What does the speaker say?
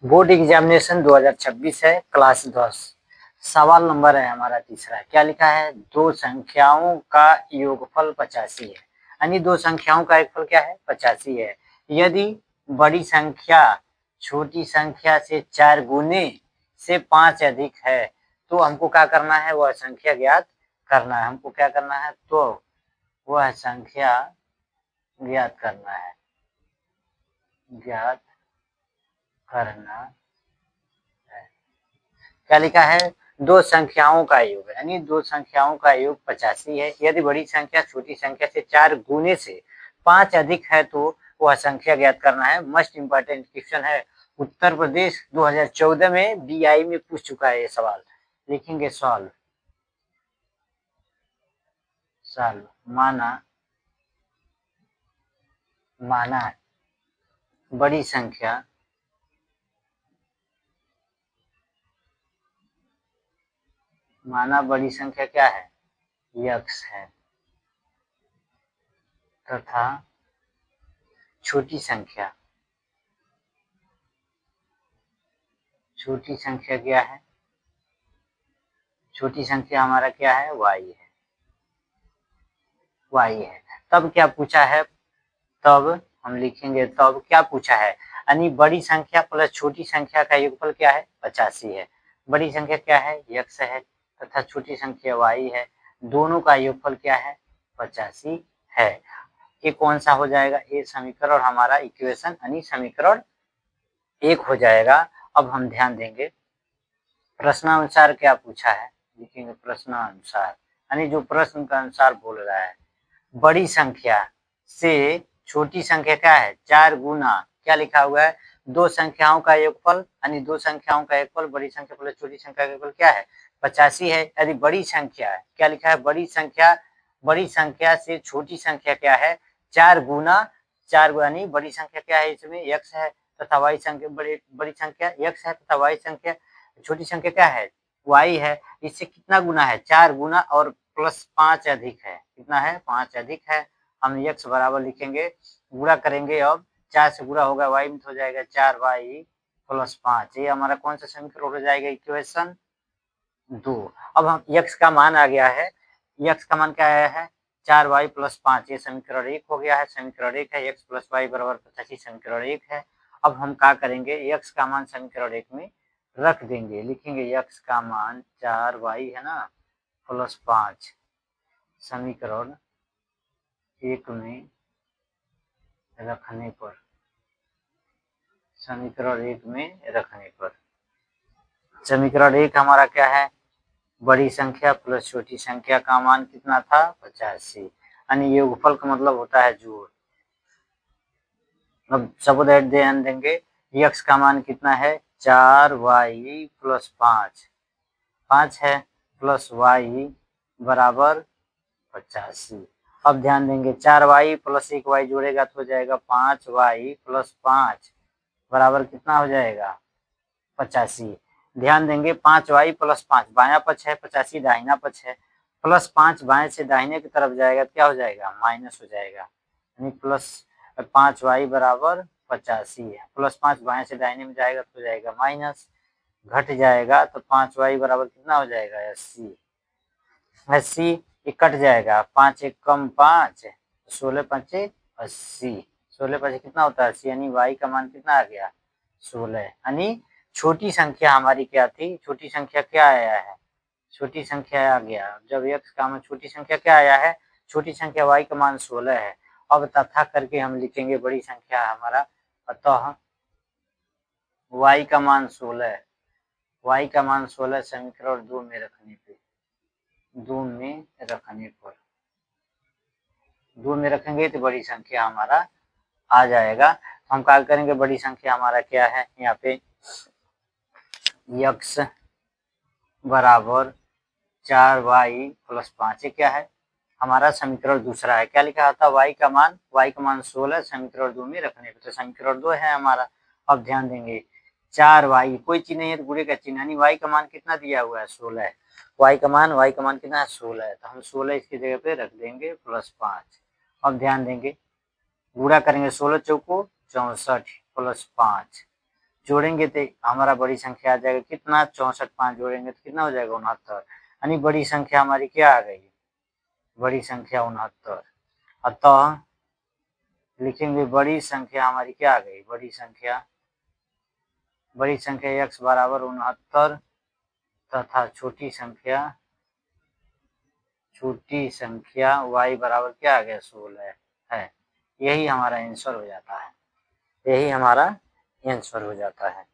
Board examination 2026 है, class 10। सवाल number है हमारा तीसरा। क्या लिखा है? दो संख्याओं का योगफल 85 है। यानी दो संख्याओं का योगफल क्या है? 85 है। यदि बड़ी संख्या छोटी संख्या से 4 गुने से 5 अधिक है तो हमको क्या करना है? वह संख्या ज्ञात करना है। हमको क्या करना है? तो वह संख्या ज्ञात करना है। ज्ञात करना है। क्या लिखा है? दो संख्याओं का योग, यानी दो संख्याओं का योग 85 है। यदि बड़ी संख्या छोटी संख्या से 4 गुने से 5 अधिक है तो वह संख्या ज्ञात करना है। मस्ट इम्पोर्टेंट क्वेश्चन है। उत्तर प्रदेश 2014 में बीआई में पूछ चुका है ये सवाल। लिखेंगे सॉल्व। माना बड़ी संख्या बड़ी संख्या क्या है? यक्स है तथा छोटी संख्या क्या है? छोटी संख्या हमारा क्या है? वाई है। तब क्या पूछा है? तब हम लिखेंगे तब क्या पूछा है? यानी बड़ी संख्या प्लस छोटी संख्या का योगफल क्या है? 85 है। बड़ी संख्या क्या है? यक्स है तथा छोटी संख्या वाई है। दोनों का योगफल क्या है? 85 है। ये कौन सा हो जाएगा? ये समीकरण हमारा इक्वेशन यानी समीकरण 1 हो जाएगा। अब हम ध्यान देंगे प्रश्नानुसार क्या पूछा है। लिखेंगे प्रश्नानुसार, यानी जो प्रश्न का अनुसार बोल रहा है। बड़ी संख्या से छोटी संख्या क्या है? 4 गुना क्या लिखा हुआ है? दो संख्याओं का योगफल, यानी दो संख्याओं का योगफल बड़ी संख्या प्लस छोटी संख्या का योगफल क्या है? 85 है। यदि बड़ी संख्या है, क्या लिखा है? बड़ी संख्या से छोटी संख्या क्या है? 4 गुना, यानी बड़ी संख्या क्या है? इसमें x है तथा y संख्या, बड़ी संख्या x है तथा y संख्या, छोटी संख्या क्या है? y है। इससे कितना गुना है? 4 गुना और प्लस 5 अधिक है। कितना है? 5 अधिक है। हम x बराबर लिखेंगे, गुणा करेंगे। अब 4 से गुणा होगा y में तो हो जाएगा 4y प्लस 5। ये हमारा कौन सा समीकरण हो जाएगा? इक्वेशन 2। अब हम x का मान आ गया है। x का मान क्या आया है? 4y plus 5। ये समीकरण 1 हो गया है। समीकरण 1 है x प्लस वाई बराबर 85। समीकरण 1 है। अब हम क्या करेंगे? x का मान समीकरण 1 में रख देंगे। लिखेंगे x का मान 4y है ना प्लस 5 समीकरण 1 में रखने पर, समीकरण 1 हमारा क्या है? बड़ी संख्या प्लस छोटी संख्या का मान कितना था? 85। यानी योगफल का मतलब होता है जोड़। अब सबूत ध्यान देंगे, x का मान कितना है? 4y प्लस 5 है प्लस y बराबर 85। अब ध्यान देंगे 4y प्लस 1y जोड़ेगा तो हो जाएगा 5y प्लस 5 बराबर कितना हो जाएगा? 85। ध्यान देंगे 5y प्लस 5 बायां पक्ष है, 85 दाहिना पक्ष है। प्लस 5 बाएं से दाहिने की तरफ जाएगा तो क्या हो जाएगा? माइनस हो जाएगा। यानी प्लस 5y बराबर 85 है। प्लस 5 बाएं से दाहिने में जाएगा तो हो जाएगा माइनस, घट जाएगा तो 5y बराबर कितना हो जाएगा? 80। 80 ये कट जाएगा, 5 एक कम 5, 16 पंचे 80। 16 पंचे कितना होता है? 80। यानी y का मान कितना आ गया? 16। यानी छोटी संख्या हमारी क्या थी? छोटी संख्या क्या आया है? छोटी संख्या आ गया। जब x का मान छोटी संख्या क्या आया है? छोटी संख्या y का मान 16 है। अब तथा करके हम लिखेंगे बड़ी संख्या हमारा, अतः y का मान 16 है। y का मान 16 समीकरण 2 में रखने पर 2 में रखेंगे तो बड़ी संख्या हमारा आ जाएगा। हम क्या करेंगे? बड़ी संख्या हमारा क्या है? यहाँ पे x बराबर 4y प्लस 5 क्या है? हमारा समीकरण दूसरा है। क्या लिखा था? y का मान 16 समीकरण 2 में रखने पे, तो समीकरण 2 है हमारा। अब ध्यान देंगे 4y कोई चीज नहीं है तो गुणे का चिन्ह, यानी y का मान कितना दिया हुआ है? 16 है। y का मान कितना है? 16 है। तो हम 16 इसकी जगह पे रख देंगे प्लस 5। अब ध्यान देंगे गुणा करेंगे 16 चौको 64 प्लस 5, जोड़ेंगे तो हमारा बड़ी संख्या आ जाएगा कितना, 64 5 जोड़ेंगे तो कितना हो जाएगा 69। यानी बड़ी संख्या हमारी क्या आ गई, बड़ी संख्या 69। अतः लिखेंगे बड़ी संख्या हमारी क्या आ गई, बड़ी संख्या x बराबर 69 तथा छोटी संख्या y बराबर क्या आ गया 16 है। यही हमारा आंसर हो जाता है, यही हमारा आंसर हो जाता है।